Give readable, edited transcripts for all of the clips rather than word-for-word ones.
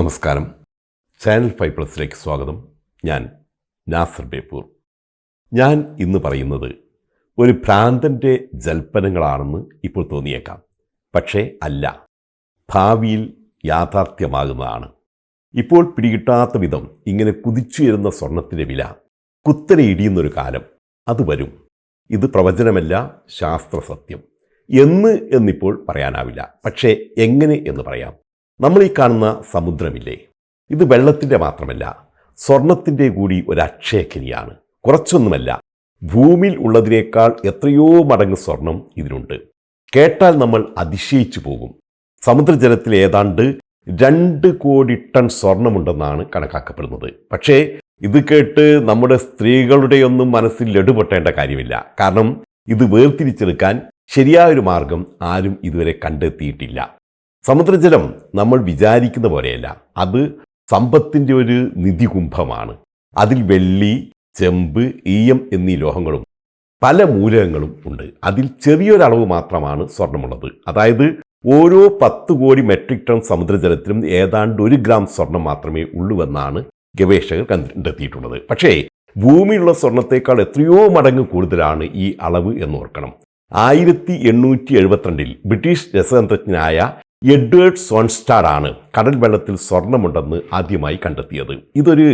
നമസ്കാരം. ചാനൽ 5+ലേക്ക് സ്വാഗതം. ഞാൻ നാസർ ബേപ്പൂർ. ഞാൻ ഇന്ന് പറയുന്നത് ഒരു ഭ്രാന്തൻ്റെ ജൽപ്പനങ്ങളാണെന്ന് ഇപ്പോൾ തോന്നിയേക്കാം. പക്ഷേ അല്ല, ഭാവിയിൽ യാഥാർത്ഥ്യമാകുന്നതാണ്. ഇപ്പോൾ പിടികിട്ടാത്ത വിധം ഇങ്ങനെ കുതിച്ചുയരുന്ന സ്വർണത്തിൻ്റെ വില കുത്തനെ ഇടിയുന്നൊരു കാലം അത് വരും. ഇത് പ്രവചനമല്ല, ശാസ്ത്രസത്യം. എന്നിപ്പോൾ പറയാനാവില്ല. പക്ഷേ എങ്ങനെ എന്ന് പറയാം. നമ്മൾ ഈ കാണുന്ന സമുദ്രമില്ലേ, ഇത് വെള്ളത്തിൻ്റെ മാത്രമല്ല, സ്വർണത്തിൻ്റെ കൂടി ഒരു അക്ഷയഖനിയാണ്. കുറച്ചൊന്നുമല്ല, ഭൂമിയിൽ ഉള്ളതിനേക്കാൾ എത്രയോ മടങ്ങ് സ്വർണം ഇതിനുണ്ട്. കേട്ടാൽ നമ്മൾ അതിശയിച്ചു പോകും. സമുദ്രജലത്തിൽ ഏതാണ്ട് 2 കോടി ടൺ സ്വർണമുണ്ടെന്നാണ് കണക്കാക്കപ്പെടുന്നത്. പക്ഷേ ഇത് കേട്ട് നമ്മുടെ സ്ത്രീകളുടെയൊന്നും മനസ്സിൽ ലഡുപൊട്ടേണ്ട കാര്യമില്ല. കാരണം ഇത് വേർതിരിച്ചെടുക്കാൻ ശരിയായൊരു മാർഗം ആരും ഇതുവരെ കണ്ടെത്തിയിട്ടില്ല. സമുദ്രജലം നമ്മൾ വിചാരിക്കുന്ന പോലെയല്ല. അത് സമ്പത്തിൻ്റെ ഒരു നിധികുംഭമാണ്. അതിൽ വെള്ളി, ചെമ്പ്, ഈയം എന്നീ ലോഹങ്ങളും പല മൂലകങ്ങളും ഉണ്ട്. അതിൽ ചെറിയൊരളവ് മാത്രമാണ് സ്വർണമുള്ളത്. അതായത് ഓരോ 10 കോടി മെട്രിക് ടൺ സമുദ്രജലത്തിലും ഏതാണ്ട് 1 ഗ്രാം സ്വർണം മാത്രമേ ഉള്ളൂവെന്നാണ് ഗവേഷകർ കണ്ടെത്തിയിട്ടുള്ളത്. പക്ഷേ ഭൂമിയിലുള്ള സ്വർണത്തേക്കാൾ എത്രയോ മടങ്ങ് കൂടുതലാണ് ഈ അളവ് എന്നോർക്കണം. 1872 ബ്രിട്ടീഷ് രസതന്ത്രജ്ഞനായ എഡ്വേർഡ് സോൺസ്റ്റാഡാണ് കടൽ വെള്ളത്തിൽ സ്വർണമുണ്ടെന്ന് ആദ്യമായി കണ്ടെത്തിയത്. ഇതൊരു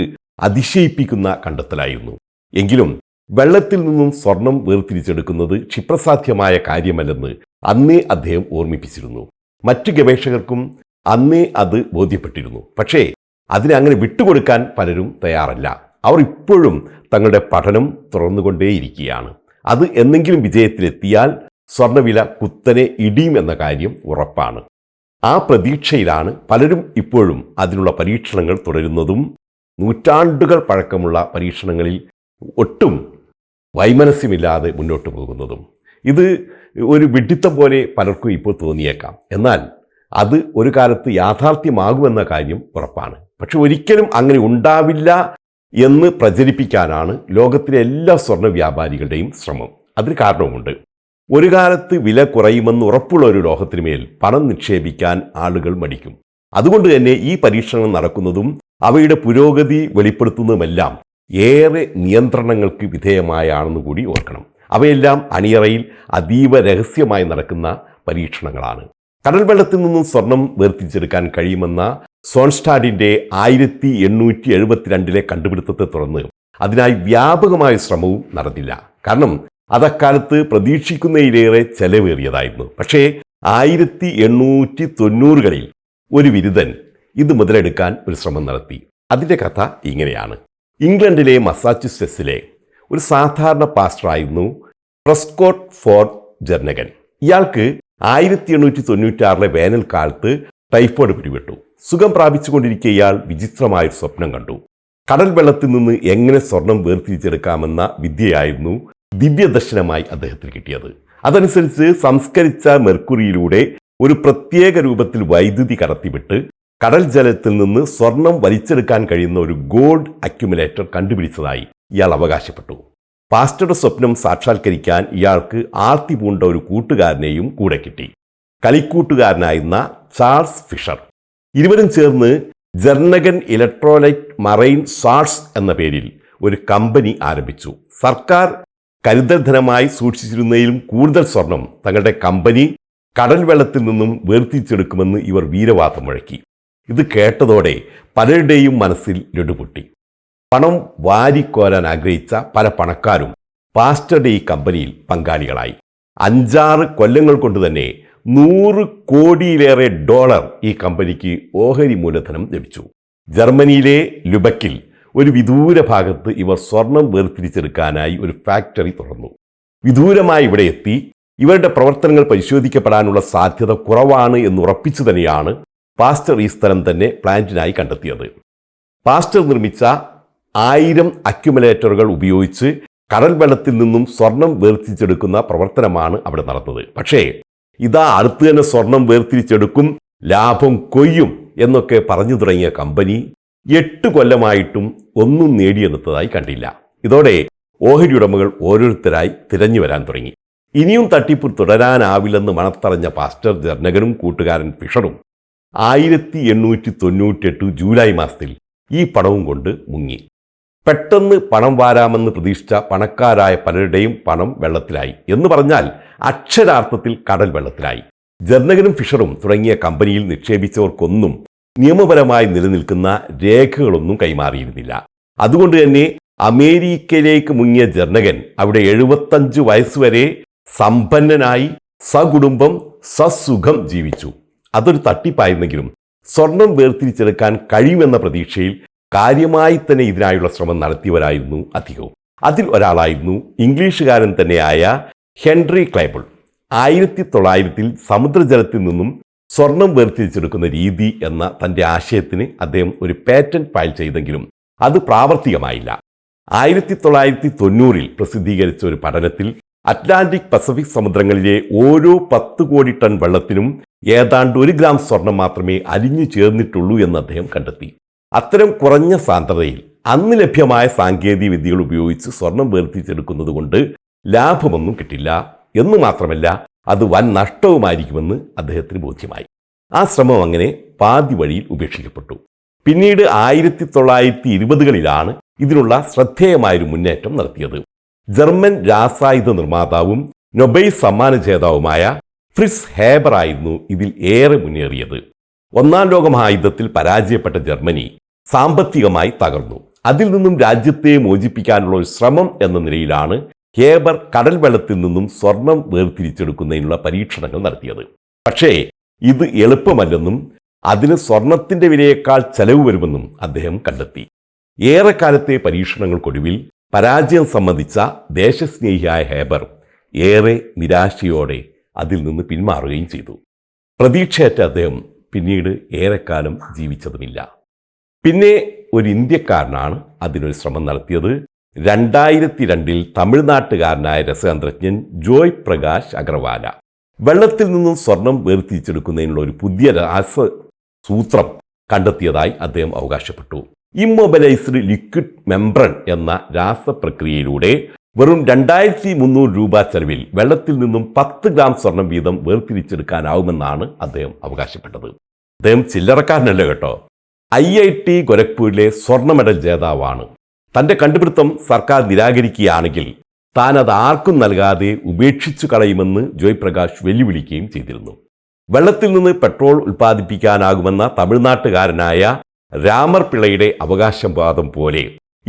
അതിശയിപ്പിക്കുന്ന കണ്ടെത്തലായിരുന്നു. എങ്കിലും വെള്ളത്തിൽ നിന്നും സ്വർണം വേർതിരിച്ചെടുക്കുന്നത് ക്ഷിപ്രസാധ്യമായ കാര്യമല്ലെന്ന് അന്നേ അദ്ദേഹം ഓർമ്മിപ്പിച്ചിരുന്നു. മറ്റു ഗവേഷകർക്കും അന്നേ അത് ബോധ്യപ്പെട്ടിരുന്നു. പക്ഷേ അതിനെ അങ്ങനെ വിട്ടുകൊടുക്കാൻ പലരും തയ്യാറല്ല. അവർ ഇപ്പോഴും തങ്ങളുടെ പഠനം തുറന്നുകൊണ്ടേയിരിക്കുകയാണ്. അത് എന്നെങ്കിലും വിജയത്തിലെത്തിയാൽ സ്വർണ്ണവില കുത്തനെ ഇടിയുമെന്ന കാര്യം ഉറപ്പാണ്. ആ പ്രതീക്ഷയിലാണ് പലരും ഇപ്പോഴും അതിനുള്ള പരീക്ഷണങ്ങൾ തുടരുന്നതും നൂറ്റാണ്ടുകൾ പഴക്കമുള്ള പരീക്ഷണങ്ങളിൽ ഒട്ടും വൈമനസ്യമില്ലാതെ മുന്നോട്ട് പോകുന്നതും. ഇത് ഒരു വിഡ്ഢിത്തം പോലെ പലർക്കും ഇപ്പോൾ തോന്നിയേക്കാം. എന്നാൽ അത് ഒരു കാലത്ത് യാഥാർത്ഥ്യമാകുമെന്ന കാര്യം ഉറപ്പാണ്. പക്ഷെ ഒരിക്കലും അങ്ങനെ ഉണ്ടാവില്ല എന്ന് പ്രചരിപ്പിക്കാനാണ് ലോകത്തിലെ എല്ലാ സ്വർണ്ണ വ്യാപാരികളുടെയും ശ്രമം. അതിന് കാരണവുമുണ്ട്. ഒരു കാലത്ത് വില കുറയുമെന്ന് ഉറപ്പുള്ള ഒരു ലോഹത്തിന് മേൽ പണം നിക്ഷേപിക്കാൻ ആളുകൾ മടിക്കും. അതുകൊണ്ട് തന്നെ ഈ പരീക്ഷണം നടക്കുന്നതും അവയുടെ പുരോഗതി വെളിപ്പെടുത്തുന്നതുമെല്ലാം ഏറെ നിയന്ത്രണങ്ങൾക്ക് വിധേയമായാണെന്ന് കൂടി ഓർക്കണം. അവയെല്ലാം അണിയറയിൽ അതീവ രഹസ്യമായി നടക്കുന്ന പരീക്ഷണങ്ങളാണ്. കടൽ വെള്ളത്തിൽ നിന്നും സ്വർണം വേർതിരിച്ചെടുക്കാൻ കഴിയുമെന്ന സോൺസ്റ്റാഡിൻ്റെ 1872 കണ്ടുപിടുത്തത്തെ തുടർന്ന് അതിനായി വ്യാപകമായ ശ്രമവും നടന്നില്ല. കാരണം അതക്കാലത്ത് പ്രതീക്ഷിക്കുന്നതിലേറെ ചെലവേറിയതായിരുന്നു. പക്ഷേ 1890കളിൽ ഒരു വിരുദ്ധൻ ഇത് മുതലെടുക്കാൻ ഒരു ശ്രമം നടത്തി. അതിൻ്റെ കഥ ഇങ്ങനെയാണ്. ഇംഗ്ലണ്ടിലെ മസാച്യുസെറ്റ്സിലെ ഒരു സാധാരണ പാസ്റ്ററായിരുന്നു പ്രെസ്കോട്ട് ഫോർഡ് ജെർനഗൻ. ഇയാൾക്ക് 1896 വേനൽക്കാലത്ത് ടൈഫോയിഡ് പിടിപെട്ടു. സുഖം പ്രാപിച്ചുകൊണ്ടിരിക്കെ ഇയാൾ വിചിത്രമായൊരു സ്വപ്നം കണ്ടു. കടൽ വെള്ളത്തിൽ നിന്ന് എങ്ങനെ സ്വർണം വേർതിരിച്ചെടുക്കാമെന്ന വിദ്യയായിരുന്നു ദിവ്യദർശനമായി അദ്ദേഹത്തിന് കിട്ടിയത്. അതനുസരിച്ച് സംസ്കരിച്ച മെർക്കുറിയിലൂടെ ഒരു പ്രത്യേക രൂപത്തിൽ വൈദ്യുതി കടത്തിവിട്ട് കടൽ ജലത്തിൽ നിന്ന് സ്വർണം വലിച്ചെടുക്കാൻ കഴിയുന്ന ഒരു ഗോൾഡ് അക്യുമുലേറ്റർ കണ്ടുപിടിച്ചതായി ഇയാൾ അവകാശപ്പെട്ടു. പാസ്റ്ററുടെ സ്വപ്നം സാക്ഷാത്കരിക്കാൻ ഇയാൾക്ക് ആർത്തി പൂണ്ട ഒരു കൂട്ടുകാരനെയും കൂടെ കിട്ടി. കളിക്കൂട്ടുകാരനായിരുന്ന ചാൾസ് ഫിഷർ. ഇരുവരും ചേർന്ന് ജെർനഗൻ ഇലക്ട്രോലൈറ്റ് മറൈൻ സാൾട്ട്സ് എന്ന പേരിൽ ഒരു കമ്പനി ആരംഭിച്ചു. സർക്കാർ കരുതൽ ധനമായി സൂക്ഷിച്ചിരുന്നതിലും കൂടുതൽ സ്വർണം തങ്ങളുടെ കമ്പനി കടൽ വെള്ളത്തിൽ നിന്നും വേർതിരിച്ചെടുക്കുമെന്ന് ഇവർ വീരവാദം മുഴക്കി. ഇത് കേട്ടതോടെ പലരുടെയും മനസ്സിൽ ലഡുപൊട്ടി. പണം വാരിക്കോരാൻ ആഗ്രഹിച്ച പല പണക്കാരും പാസ്റ്ററുടെ ഈ കമ്പനിയിൽ പങ്കാളികളായി. 5-6 കൊല്ലങ്ങൾ കൊണ്ട് തന്നെ $100 കോടിയിലേറെ ഈ കമ്പനിക്ക് ഓഹരി മൂലധനം ലഭിച്ചു. ജർമ്മനിയിലെ ലുബക്കിൽ ഒരു വിദൂര ഭാഗത്ത് ഇവർ സ്വർണം വേർതിരിച്ചെടുക്കാനായി ഒരു ഫാക്ടറി തുറന്നു. വിദൂരമായി ഇവിടെ എത്തി ഇവരുടെ പ്രവർത്തനങ്ങൾ പരിശോധിക്കപ്പെടാനുള്ള സാധ്യത കുറവാണ് എന്ന് ഉറപ്പിച്ചു തന്നെയാണ് പാസ്റ്റർ ഈ സ്ഥലം തന്നെ പ്ലാന്റിനായി കണ്ടെത്തിയത്. പാസ്റ്റർ നിർമ്മിച്ച 1000 അക്യുമുലേറ്ററുകൾ ഉപയോഗിച്ച് കടൽ വെള്ളത്തിൽ നിന്നും സ്വർണം വേർതിരിച്ചെടുക്കുന്ന പ്രവർത്തനമാണ് അവിടെ നടന്നത്. പക്ഷേ അടുത്ത് തന്നെ സ്വർണം വേർതിരിച്ചെടുക്കും, ലാഭം കൊയ്യും എന്നൊക്കെ പറഞ്ഞു തുടങ്ങിയ കമ്പനി 8 കൊല്ലമായിട്ടും ഒന്നും നേടിയെടുത്തതായി കണ്ടില്ല. ഇതോടെ ഓഹരി ഉടമകൾ ഓരോരുത്തരായി തിരഞ്ഞു വരാൻ തുടങ്ങി. ഇനിയും തട്ടിപ്പ് തുടരാനാവില്ലെന്ന് മണത്തറിഞ്ഞ പാസ്റ്റർ ജെർനഗനും കൂട്ടുകാരൻ ഫിഷറും 1898 ജൂലൈ മാസത്തിൽ ഈ പണവും കൊണ്ട് മുങ്ങി. പെട്ടെന്ന് പണം വാരാമെന്ന് പ്രതീക്ഷിച്ച പണക്കാരായ പലരുടെയും പണം വെള്ളത്തിലായി. എന്ന് പറഞ്ഞാൽ അക്ഷരാർത്ഥത്തിൽ കടൽ വെള്ളത്തിലായി. ജർണഗനും ഫിഷറും തുടങ്ങിയ കമ്പനിയിൽ നിക്ഷേപിച്ചവർക്കൊന്നും നിയമപരമായി നിലനിൽക്കുന്ന രേഖകളൊന്നും കൈമാറിയിരുന്നില്ല. അതുകൊണ്ട് തന്നെ അമേരിക്കയിലേക്ക് മുങ്ങിയ ജർണഗൻ അവിടെ 75 വയസ്സുവരെ സമ്പന്നനായി സകുടുംബം സസുഖം ജീവിച്ചു. അതൊരു തട്ടിപ്പായിരുന്നെങ്കിലും സ്വർണം വേർതിരിച്ചെടുക്കാൻ കഴിയുമെന്ന പ്രതീക്ഷയിൽ കാര്യമായി തന്നെ ഇതിനായുള്ള ശ്രമം നടത്തിയവരായിരുന്നു അധികവും. അതിൽ ഒരാളായിരുന്നു ഇംഗ്ലീഷുകാരൻ തന്നെയായ ഹെൻറി ക്ലൈബിൾ. 1900 സമുദ്രജലത്തിൽ നിന്നും സ്വർണം വേർതിരിച്ചെടുക്കുന്ന രീതി എന്ന തൻ്റെ ആശയത്തിന് അദ്ദേഹം ഒരു പേറ്റന്റ് ഫയൽ ചെയ്തെങ്കിലും അത് പ്രാവർത്തികമായില്ല. 1990 പ്രസിദ്ധീകരിച്ച ഒരു പഠനത്തിൽ അറ്റ്ലാന്റിക് പസഫിക് സമുദ്രങ്ങളിലെ ഓരോ 10 കോടി ടൺ വെള്ളത്തിനും ഏതാണ്ട് 1 ഗ്രാം സ്വർണം മാത്രമേ അലിഞ്ഞു ചേർന്നിട്ടുള്ളൂ എന്ന് അദ്ദേഹം കണ്ടെത്തി. അത്തരം കുറഞ്ഞ സാന്ദ്രതയിൽ അന്ന് ലഭ്യമായ സാങ്കേതിക വിദ്യകൾ ഉപയോഗിച്ച് സ്വർണം വേർതിരിച്ചെടുക്കുന്നത് കൊണ്ട് ലാഭമൊന്നും കിട്ടില്ല എന്നു മാത്രമല്ല അത് വൻ നഷ്ടവുമായിരിക്കുമെന്ന് അദ്ദേഹത്തിന് ബോധ്യമായി. ആ ശ്രമം അങ്ങനെ പാതി വഴിയിൽ ഉപേക്ഷിക്കപ്പെട്ടു. പിന്നീട് 1920കളിലാണ് ഇതിനുള്ള ശ്രദ്ധേയമായൊരു മുന്നേറ്റം നടത്തിയത്. ജർമ്മൻ രാസായുധ നിർമ്മാതാവും നൊബേൽ സമ്മാന ജേതാവുമായ ഫ്രിറ്റ്സ് ഹേബർ ആയിരുന്നു ഇതിൽ ഏറെ മുന്നേറിയത്. ഒന്നാം ലോക മഹായുദ്ധത്തിൽ പരാജയപ്പെട്ട ജർമ്മനി സാമ്പത്തികമായി തകർന്നു. അതിൽ നിന്നും രാജ്യത്തെ മോചിപ്പിക്കാനുള്ള ഒരു ശ്രമം എന്ന നിലയിലാണ് ഹേബർ കടൽ വെള്ളത്തിൽ നിന്നും സ്വർണം വേർതിരിച്ചെടുക്കുന്നതിനുള്ള പരീക്ഷണങ്ങൾ നടത്തിയത്. പക്ഷേ ഇത് എളുപ്പമല്ലെന്നും അതിന് സ്വർണത്തിന്റെ വിലയേക്കാൾ ചെലവ് വരുമെന്നും അദ്ദേഹം കണ്ടെത്തി. ഏറെക്കാലത്തെ പരീക്ഷണങ്ങൾക്കൊടുവിൽ പരാജയം സംബന്ധിച്ച ദേശസ്നേഹിയായ ഹേബർ ഏറെ നിരാശയോടെ അതിൽ നിന്ന് പിന്മാറുകയും ചെയ്തു. പ്രതീക്ഷയറ്റ അദ്ദേഹം പിന്നീട് ഏറെക്കാലം ജീവിച്ചതുമില്ല. പിന്നെ ഒരു ഇന്ത്യക്കാരനാണ് അതിനൊരു ശ്രമം നടത്തിയത്. 2002 തമിഴ്നാട്ടുകാരനായ രസതന്ത്രജ്ഞൻ ജോയ് പ്രകാശ് അഗർവാല വെള്ളത്തിൽ നിന്നും സ്വർണം വേർതിരിച്ചെടുക്കുന്നതിനുള്ള ഒരു പുതിയ രാസസൂത്രം കണ്ടെത്തിയതായി അദ്ദേഹം അവകാശപ്പെട്ടു. ഇമ്മൊബിലൈസ്ഡ് ലിക്വിഡ് മെംബ്രൻ എന്ന രാസപ്രക്രിയയിലൂടെ വെറും 2300 രൂപ ചെലവിൽ വെള്ളത്തിൽ നിന്നും 10 ഗ്രാം സ്വർണം വീതം വേർതിരിച്ചെടുക്കാനാവുമെന്നാണ് അദ്ദേഹം അവകാശപ്പെട്ടത്. അദ്ദേഹം ചില്ലറക്കാരനല്ല കേട്ടോ. IIT ഗോരഖ്പൂരിലെ സ്വർണ്ണ മെഡൽ ജേതാവാണ്. തൻ്റെ കണ്ടുപിടുത്തം സർക്കാർ നിരാകരിക്കുകയാണെങ്കിൽ താൻ അത് ആർക്കും നൽകാതെ ഉപേക്ഷിച്ചു കളയുമെന്ന് ജോയ് പ്രകാശ് വെല്ലുവിളിക്കുകയും ചെയ്തിരുന്നു. വെള്ളത്തിൽ നിന്ന് പെട്രോൾ ഉൽപ്പാദിപ്പിക്കാനാകുമെന്ന തമിഴ്നാട്ടുകാരനായ രാമർ പിള്ളയുടെ അവകാശവാദം പോലെ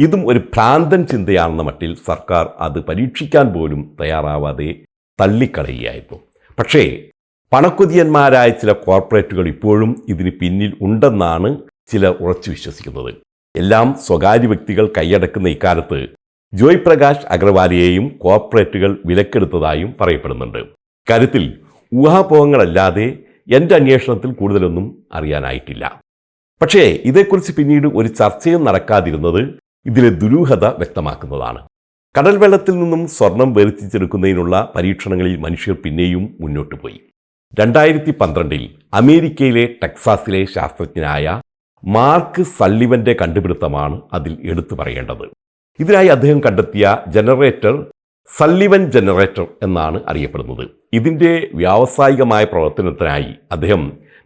ഇതും ഒരു ഭ്രാന്തൻ ചിന്തയാണെന്ന മട്ടിൽ സർക്കാർ അത് പരീക്ഷിക്കാൻ പോലും തയ്യാറാവാതെ തള്ളിക്കളയുകയായിരുന്നു. പക്ഷേ പണക്കൊതിയന്മാരായ ചില കോർപ്പറേറ്റുകൾ ഇപ്പോഴും ഇതിന് പിന്നിൽ ഉണ്ടെന്നാണ് ചിലർ ഉറച്ചു വിശ്വസിക്കുന്നത്. എല്ലാം സ്വകാര്യ വ്യക്തികൾ കൈയടക്കുന്ന ഇക്കാലത്ത് ജോയ് പ്രകാശ് അഗർവാലയെയും കോർപ്പറേറ്റുകൾ വിലക്കെടുത്തതായും പറയപ്പെടുന്നുണ്ട്. കാര്യത്തിൽ ഊഹാപോഹങ്ങളല്ലാതെ എൻ്റെ അന്വേഷണത്തിൽ കൂടുതലൊന്നും അറിയാനായിട്ടില്ല. പക്ഷേ ഇതേക്കുറിച്ച് പിന്നീട് ഒരു ചർച്ചയും നടക്കാതിരുന്നത് ഇതിലെ ദുരൂഹത വ്യക്തമാക്കുന്നതാണ്. കടൽ വെള്ളത്തിൽ നിന്നും സ്വർണം വേർതിരിച്ചെടുക്കുന്നതിനുള്ള പരീക്ഷണങ്ങളിൽ മനുഷ്യർ പിന്നെയും മുന്നോട്ട് പോയി. 2012 അമേരിക്കയിലെ ടെക്സാസിലെ ശാസ്ത്രജ്ഞനായ മാർക്ക് സള്ളിവന്റെ കണ്ടുപിടുത്തമാണ് അതിൽ എടുത്തു പറയേണ്ടത്. ഇതിനായി അദ്ദേഹം കണ്ടെത്തിയ ജനറേറ്റർ സള്ളിവൻ ജനറേറ്റർ എന്നാണ് അറിയപ്പെടുന്നത്. ഇതിൻ്റെ വ്യാവസായികമായ പ്രവർത്തനത്തിനായി അദ്ദേഹം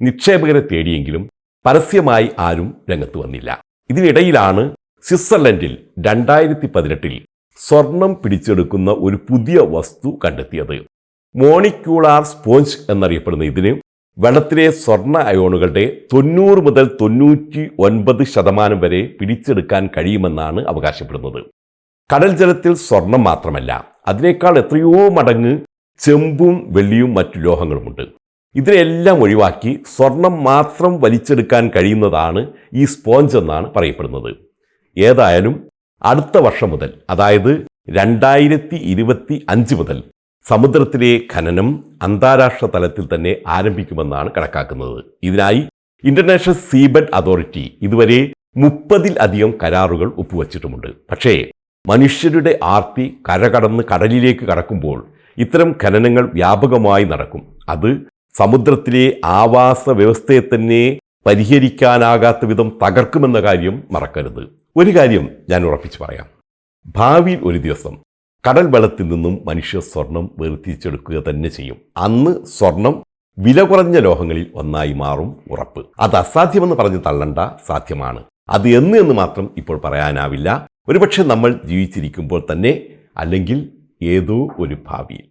നിക്ഷേപകരെ തേടിയെങ്കിലും പരസ്യമായി ആരും രംഗത്ത് വന്നില്ല. ഇതിനിടയിലാണ് സ്വിറ്റ്സർലൻഡിൽ 2018 സ്വർണം പിടിച്ചെടുക്കുന്ന ഒരു പുതിയ വസ്തു കണ്ടെത്തിയത്. മോണിക്യൂളാർ സ്പോഞ്ച് എന്നറിയപ്പെടുന്ന ഇതിന് വെള്ളത്തിലെ സ്വർണ്ണ അയോണുകളുടെ 90 മുതൽ 99% വരെ പിടിച്ചെടുക്കാൻ കഴിയുമെന്നാണ് അവകാശപ്പെടുന്നത്. കടൽ ജലത്തിൽ സ്വർണം മാത്രമല്ല, അതിനേക്കാൾ എത്രയോ മടങ്ങ് ചെമ്പും വെള്ളിയും മറ്റു ലോഹങ്ങളുമുണ്ട്. ഇതിനെല്ലാം ഒഴിവാക്കി സ്വർണം മാത്രം വലിച്ചെടുക്കാൻ കഴിയുന്നതാണ് ഈ സ്പോഞ്ച് എന്നാണ് പറയപ്പെടുന്നത്. ഏതായാലും അടുത്ത വർഷം മുതൽ, അതായത് 2025 മുതൽ സമുദ്രത്തിലെ ഖനനം അന്താരാഷ്ട്ര തലത്തിൽ തന്നെ ആരംഭിക്കുമെന്നാണ് കണക്കാക്കുന്നത്. ഇതിനായി ഇന്റർനാഷണൽ സീബെഡ് അതോറിറ്റി ഇതുവരെ 30-ലധികം കരാറുകൾ ഒപ്പുവച്ചിട്ടുമുണ്ട്. പക്ഷേ മനുഷ്യരുടെ ആർത്തി കരകടന്ന് കടലിലേക്ക് കടക്കുമ്പോൾ ഇത്തരം ഖനനങ്ങൾ വ്യാപകമായി നടക്കും. അത് സമുദ്രത്തിലെ ആവാസ വ്യവസ്ഥയെ തന്നെ പരിഹരിക്കാനാകാത്ത വിധം തകർക്കുമെന്ന കാര്യം മറക്കരുത്. ഒരു കാര്യം ഞാൻ ഉറപ്പിച്ചു പറയാം. ഭാവിയിൽ ഒരു ദിവസം കടൽ വെള്ളത്തിൽ നിന്നും മനുഷ്യർ സ്വർണം വേർതിരിച്ചെടുക്കുക തന്നെ ചെയ്യും. അന്ന് സ്വർണം വില കുറഞ്ഞ ലോഹങ്ങളിൽ ഒന്നായി മാറും ഉറപ്പ്. അത് അസാധ്യമെന്ന് പറഞ്ഞ് തള്ളണ്ട, സാധ്യമാണ്. അത് എന്ന് മാത്രം ഇപ്പോൾ പറയാനാവില്ല. ഒരുപക്ഷെ നമ്മൾ ജീവിച്ചിരിക്കുമ്പോൾ തന്നെ, അല്ലെങ്കിൽ ഏതോ ഒരു ഭാവിയിൽ.